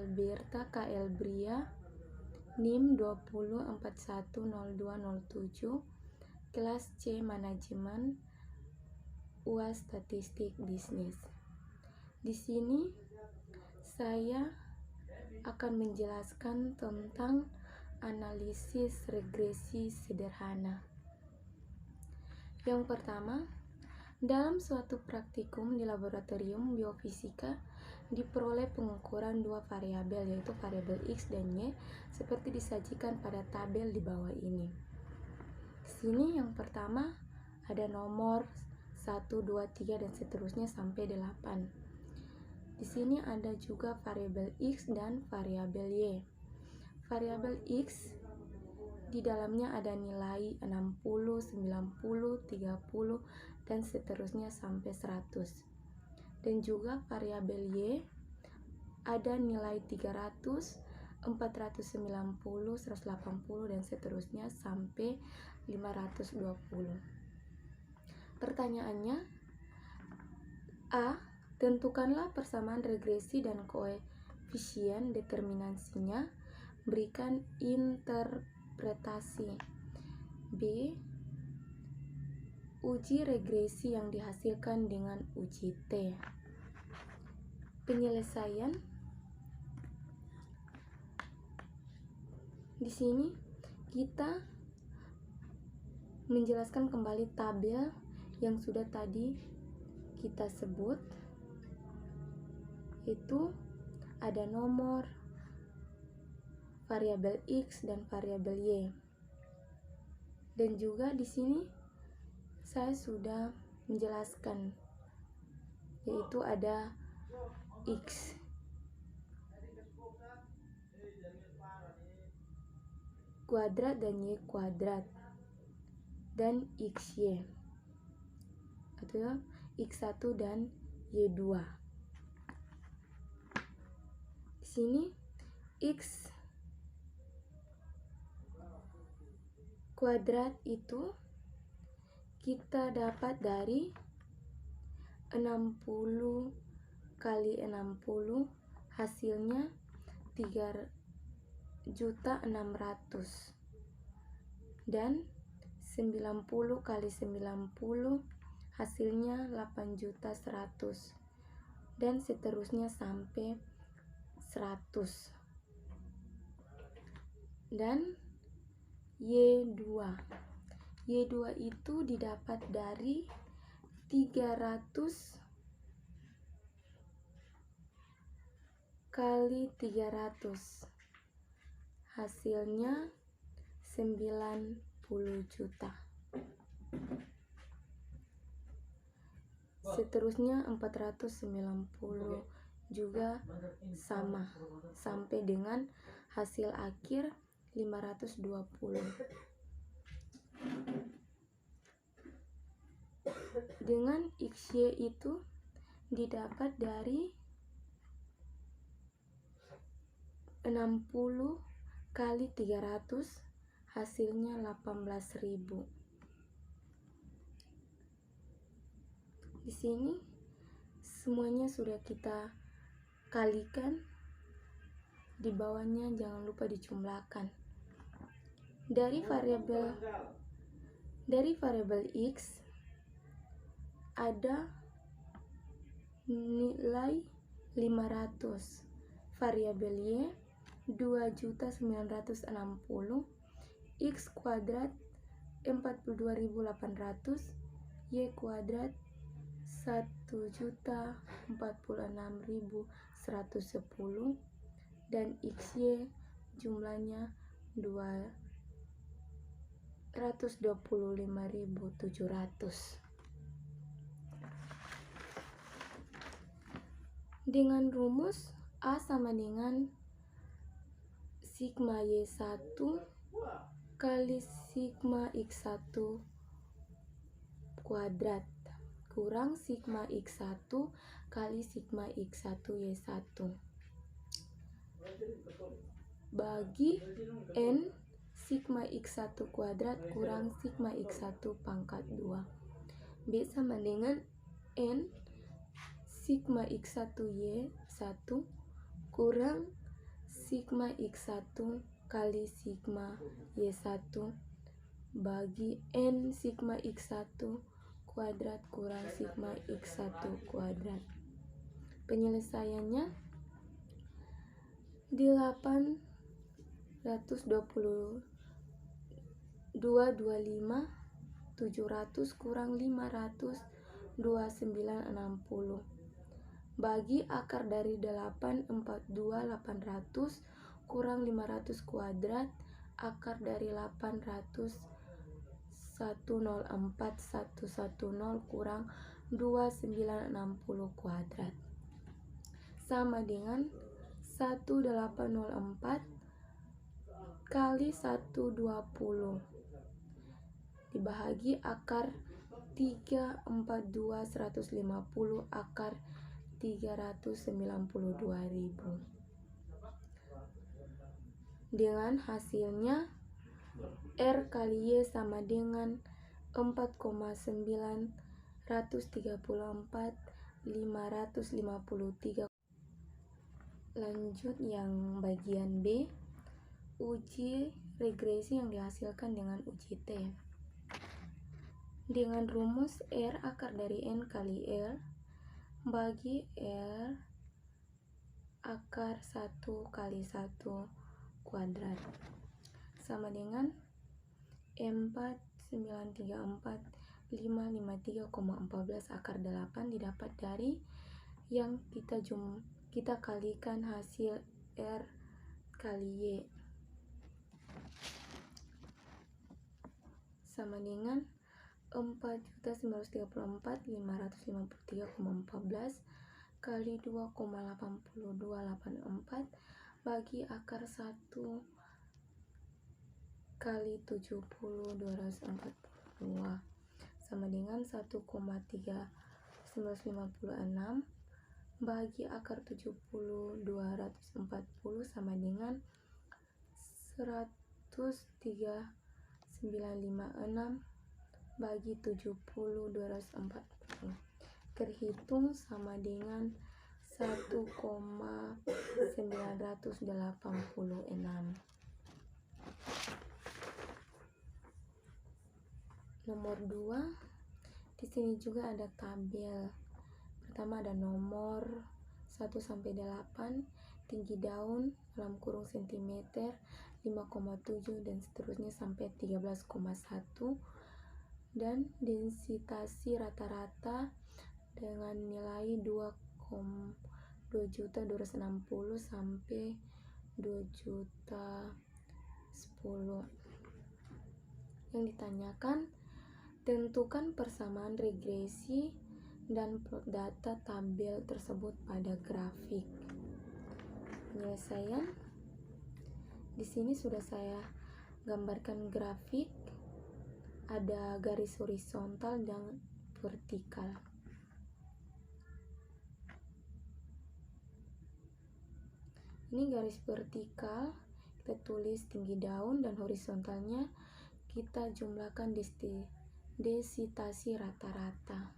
Alberta KL Bria, NIM 20410207, kelas C Manajemen, UAS Statistik Bisnis. Di sini saya akan menjelaskan tentang analisis regresi sederhana. Yang pertama, dalam suatu praktikum di laboratorium biofisika diperoleh pengukuran dua variabel, yaitu variabel X dan Y, seperti disajikan pada tabel di bawah ini. Di sini yang pertama ada nomor 1, 2, 3 dan seterusnya sampai 8. Di sini ada juga variabel X dan variabel Y. Variabel X di dalamnya ada nilai 60, 90, 30 dan seterusnya sampai 100. Dan juga variabel Y ada nilai 300, 490, 180 dan seterusnya sampai 520. Pertanyaannya, A. Tentukanlah persamaan regresi dan koefisien determinansinya. Berikan interpretasi. B. Uji regresi yang dihasilkan dengan uji T. Penyelesaian. Di sini kita menjelaskan kembali tabel yang sudah tadi kita sebut, itu ada nomor, variabel X dan variabel Y. Dan juga di sini saya sudah menjelaskan, yaitu ada X kuadrat dan Y kuadrat dan XY atau X1 dan Y2. Di sini X kuadrat itu kita dapat dari 60 kali 60, hasilnya 3.600.000, dan 90 kali 90 hasilnya 8.100.000, dan seterusnya sampai 100. Dan Y2 itu didapat dari 300 kali 300, hasilnya 90 juta. Seterusnya 490 juga sama, sampai dengan hasil akhir 520. Dengan XY itu didapat dari 60 kali 300, hasilnya 18.000. Di sini semuanya sudah kita kalikan, di bawahnya jangan lupa dijumlahkan. Dari variabel X ada nilai 500, variabel Y 2.960, X kuadrat 42.800, Y kuadrat 1.046.110, dan XY jumlahnya 225.700. Dengan rumus A sama dengan sigma Y1 kali sigma X1 kuadrat kurang sigma X1 kali sigma X1 Y1 bagi N sigma X1 kuadrat kurang sigma X1 pangkat 2. B sama dengan N sigma X1 Y1 kurang sigma X1 kali sigma Y1 bagi N sigma X1 kuadrat kurang sigma X1 kuadrat. Penyelesaiannya 822,25 700 kurang 500 2960 bagi akar dari 842 800 kurang 500 kuadrat akar dari 800 104 110 kurang 2960 kuadrat sama dengan 1804 kali 120 dibagi akar 342 150 akar 392.000 dengan hasilnya R kali Y sama dengan 4,934 553. Lanjut yang bagian B, uji regresi yang dihasilkan dengan uji T. Dengan rumus R akar dari N kali L bagi R akar 1 kali 1 kuadrat sama dengan 4934 553,14 akar 8 didapat dari yang kita kalikan hasil R kali Y sama dengan 4.934 553,14 kali 2,8284 bagi akar 1 kali 70 242 sama dengan 1,3956 bagi akar 70 240 sama dengan 103.956 bagi 70 240 terhitung sama dengan 1,986. Nomor 2, di sini juga ada tabel. Pertama ada nomor 1 sampai 8, tinggi daun dalam kurung cm 5,7 dan seterusnya sampai 13,1 dan densitasi rata-rata dengan nilai 2.260 sampai 2.010. Yang ditanyakan, tentukan persamaan regresi dan plot data tabel tersebut pada grafik. Penyelesaian di sini sudah saya gambarkan grafik, ada garis horizontal dan vertikal. Ini garis vertikal, kita tulis tinggi daun dan horizontalnya kita jumlahkan densitasi rata-rata.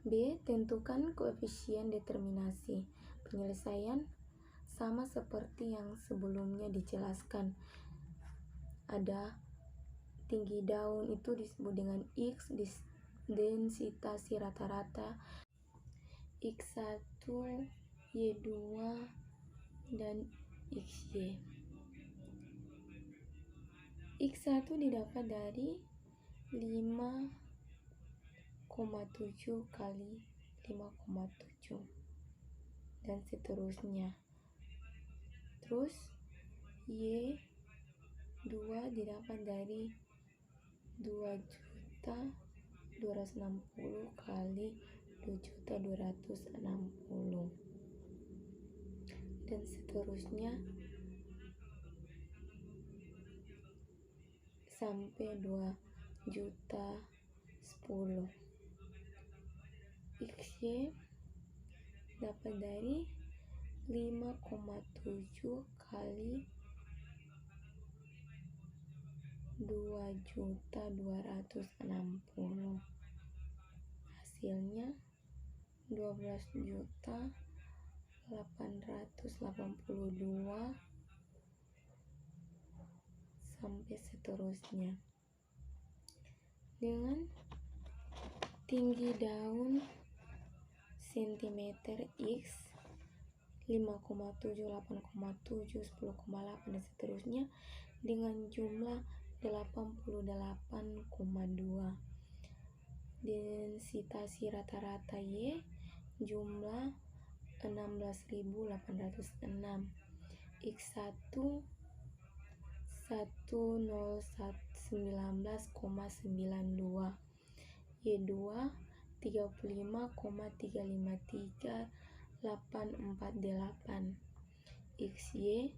B. Tentukan koefisien determinasi. Penyelesaian sama seperti yang sebelumnya dijelaskan. Ada tinggi daun itu disebut dengan X, densitasi rata-rata X1, Y2, dan XY. X1 didapat dari 5,7 kali 5,7 dan seterusnya. Terus Y2 didapat dari 2.260 kali 2.260 dan seterusnya sampai 2.010. XY dapat dari 5,7 kali 2.260. Hasilnya 12.800.000 882 sampai seterusnya. Dengan tinggi daun cm X 5,7, 8,7, 10,8 dan seterusnya dengan jumlah 88,2. Densitasi rata-rata Y jumlah 16.806. X1 1019,92, Y2 35,353,848, XY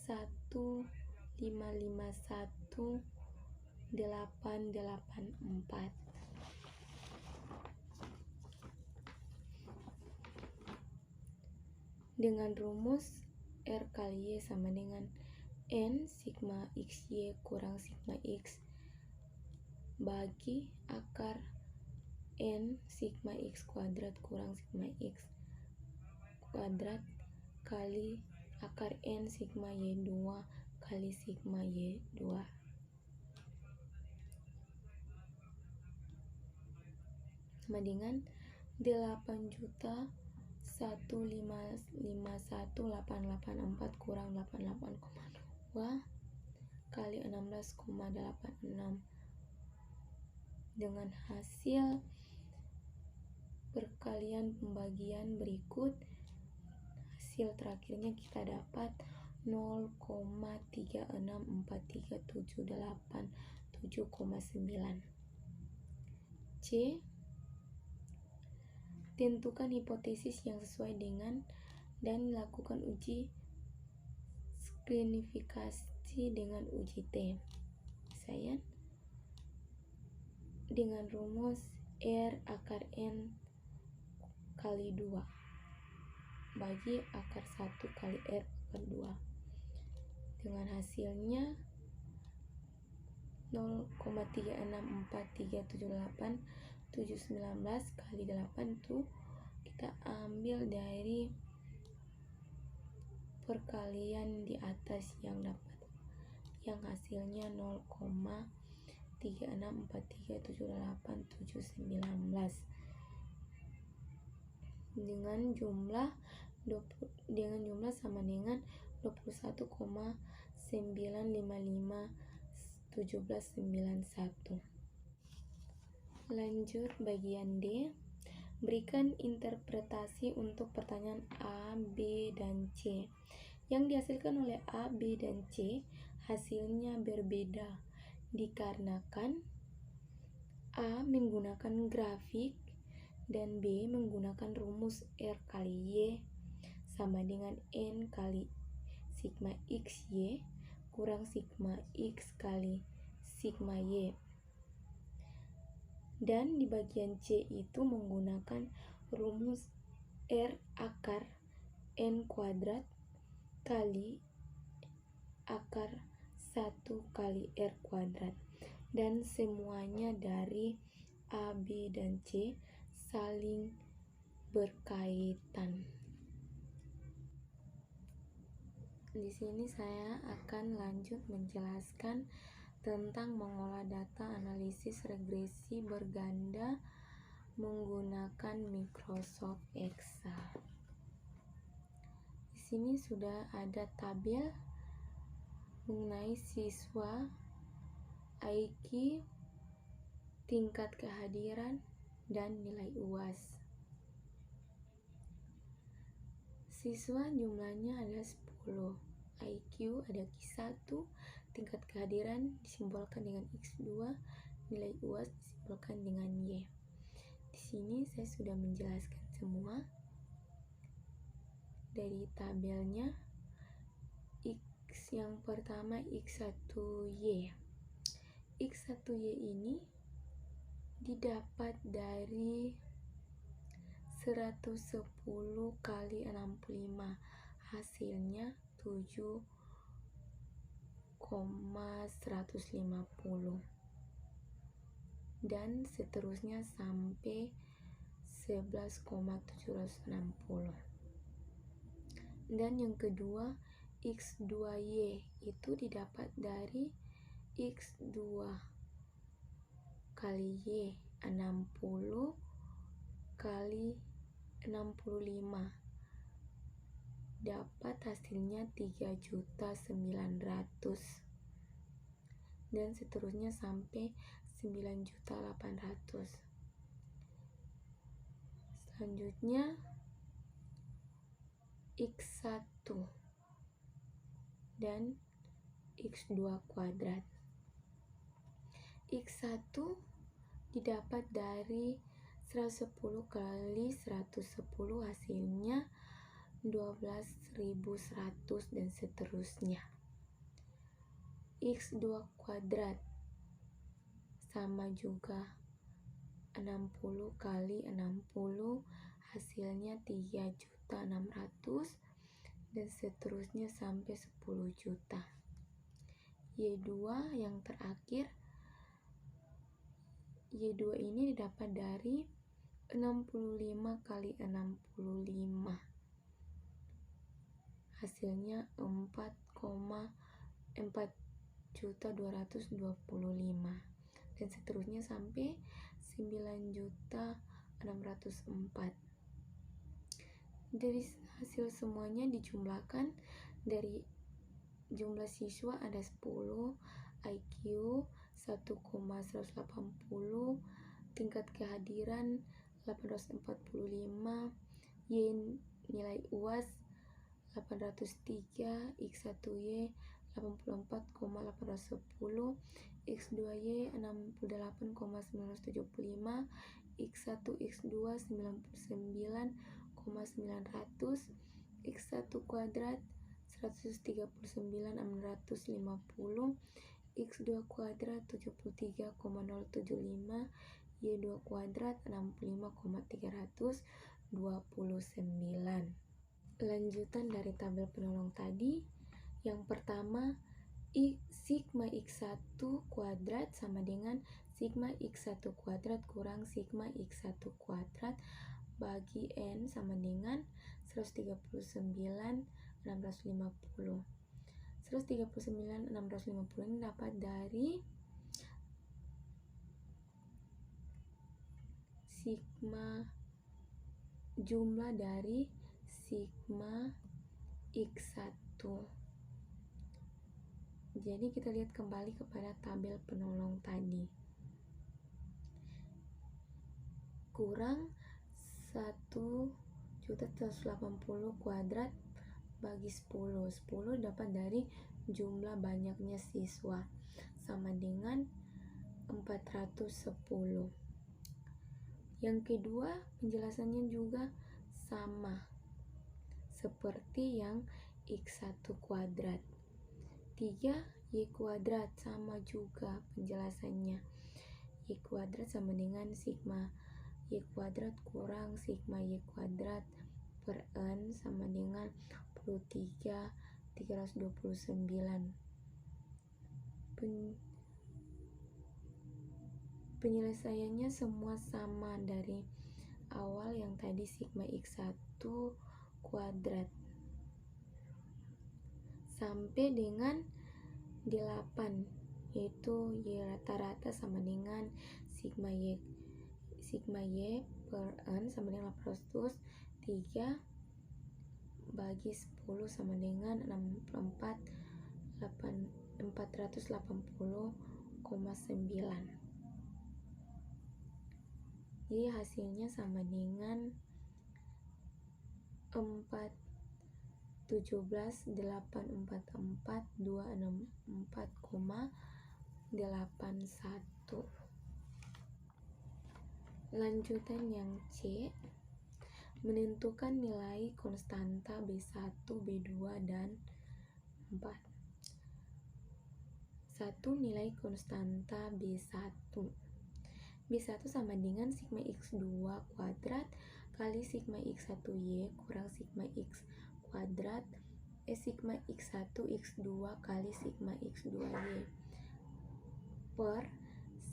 1551,884. Dengan rumus R kali Y sama dengan N sigma XY kurang sigma X bagi akar N sigma X kuadrat kurang sigma X kuadrat kali akar N sigma Y2 kali sigma Y2. Sama dengan 8.155.884 kurang 88,2 kali 16,86. Dengan hasil perkalian pembagian berikut, hasil terakhirnya kita dapat 0,364378,7,9. C. Tentukan hipotesis yang sesuai dengan dan lakukan uji signifikasi dengan uji T. Saya dengan rumus R akar N kali 2 bagi akar 1 kali R akar 2. Dengan hasilnya 0,364378,719 kali 8 itu kita ambil dari perkalian di atas yang dapat, yang hasilnya 0,364378,719 dengan jumlah sama dengan 21,955,1791. Lanjut bagian D. Berikan interpretasi untuk pertanyaan A, B, dan C. Yang dihasilkan oleh A, B, dan C hasilnya berbeda dikarenakan A menggunakan grafik dan B menggunakan rumus R kali Y sama dengan N kali sigma XY kurang sigma X kali sigma Y. Dan di bagian C itu menggunakan rumus R akar N kuadrat kali akar 1 kali R kuadrat. Dan semuanya dari A, B, dan C saling berkaitan. Di sini saya akan lanjut menjelaskan tentang mengolah data analisis regresi berganda menggunakan Microsoft Excel. Di sini sudah ada tabel mengenai siswa, IQ, tingkat kehadiran, dan nilai UAS. Siswa jumlahnya ada 10, IQ ada Q1, tingkat kehadiran disimbolkan dengan X2, nilai UAS disimbolkan dengan Y. Di sini saya sudah menjelaskan semua dari tabelnya. X yang pertama X1Y. X1Y ini didapat dari 110 kali 65, hasilnya 7,150 dan seterusnya sampai 11,760. Dan yang kedua, X2Y itu didapat dari X2 kali Y, 60 kali 65. Dapat hasilnya 3.900.000. Dan seterusnya sampai 9.800.000. Selanjutnya X1 dan X2 kuadrat. X1 didapat dari 110 kali 110, hasilnya 12.100 dan seterusnya. X2 kuadrat sama juga 60 kali 60, hasilnya 3.600.000 dan seterusnya sampai 10 juta. Y2 yang terakhir, Y2 ini didapat dari 65 kali 65, hasilnya 4.225 dan seterusnya sampai 9.604. Dari hasil semuanya dijumlahkan, dari jumlah siswa ada 10, IQ 1,180, tingkat kehadiran 845, Y nilai UAS 803, X1Y 84,810, X2Y 68,975, X1 X2 99,900, X1 kuadrat 139.650, X2 kuadrat 73,075, Y2 kuadrat 65,329. Lanjutan dari tabel penolong tadi. Yang pertama, sigma X1 kuadrat sama dengan sigma X1 kuadrat kurang sigma X1 kuadrat bagi N sama dengan 139.650. 139.650 ini dapat dari sigma, jumlah dari sigma X1. Jadi kita lihat kembali kepada tabel penolong tadi. Kurang 1.180 kuadrat bagi 10. 10 dapat dari jumlah banyaknya siswa sama dengan 410. Yang kedua, penjelasannya juga sama seperti yang X1 kuadrat. 3 Y kuadrat sama juga penjelasannya. Y kuadrat sama dengan sigma Y kuadrat kurang sigma Y kuadrat per N sama dengan 329. Penyelesaiannya semua sama dari awal yang tadi sigma X1 kuadrat sampai dengan 8, yaitu Y rata-rata sama dengan sigma Y per N sama dengan 800, 3 bagi 10 sama dengan 480,9. Jadi hasilnya sama dengan 417.844.264,81. Lanjutan yang C, menentukan nilai konstanta B1, B2, dan 4. 1. Nilai konstanta B1. B1 sama dengan sigma X2 kuadrat kali sigma X1Y kurang sigma X kuadrat sigma X1 X2 kali sigma X2Y per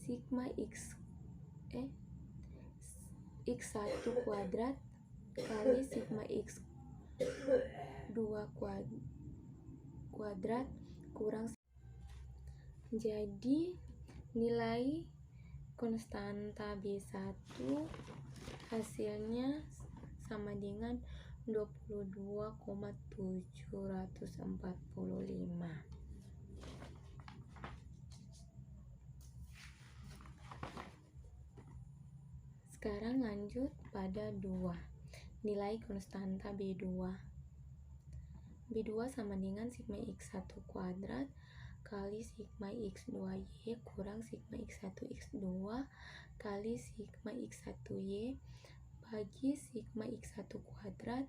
sigma X1 kuadrat kali sigma X 2 kuadrat kurang. Jadi nilai konstanta B1 hasilnya sama dengan 22,745. Sekarang lanjut pada 2. Nilai konstanta B2. B2 sama dengan sigma X1 kuadrat kali sigma X2Y kurang sigma X1 X2 kali sigma X1Y bagi sigma X1 kuadrat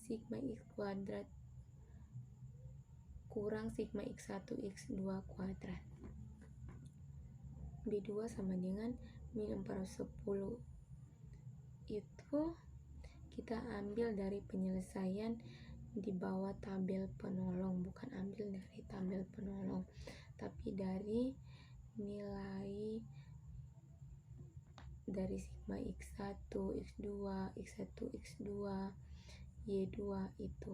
sigma X kuadrat kurang sigma X1 X2 kuadrat. B2 sama dengan min 4/10. Itu kita ambil dari penyelesaian di bawah tabel penolong, bukan ambil dari tabel penolong, tapi dari nilai dari sigma X1, X2, X1, X2, Y2 itu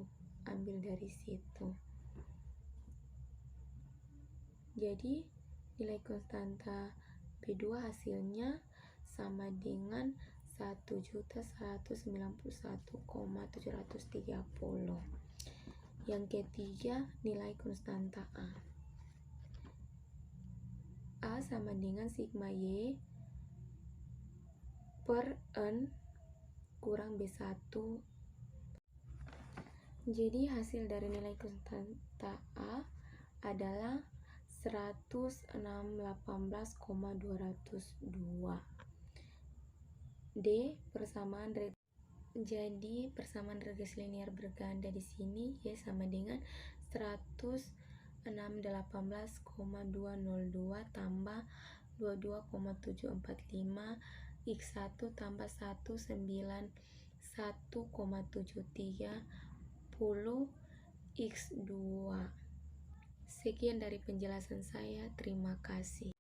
ambil dari situ. Jadi nilai konstanta B2 hasilnya sama dengan 1.191,730. Yang ketiga, nilai konstanta A. A sama dengan sigma Y per N kurang B1. Jadi hasil dari nilai konstanta A adalah 106,18,202. D persamaan jadi persamaan regres linear berganda di sini Y sama dengan 106,18,202 tambah 22,745 X1 tambah 191,730 X2. Sekian dari penjelasan saya. Terima kasih.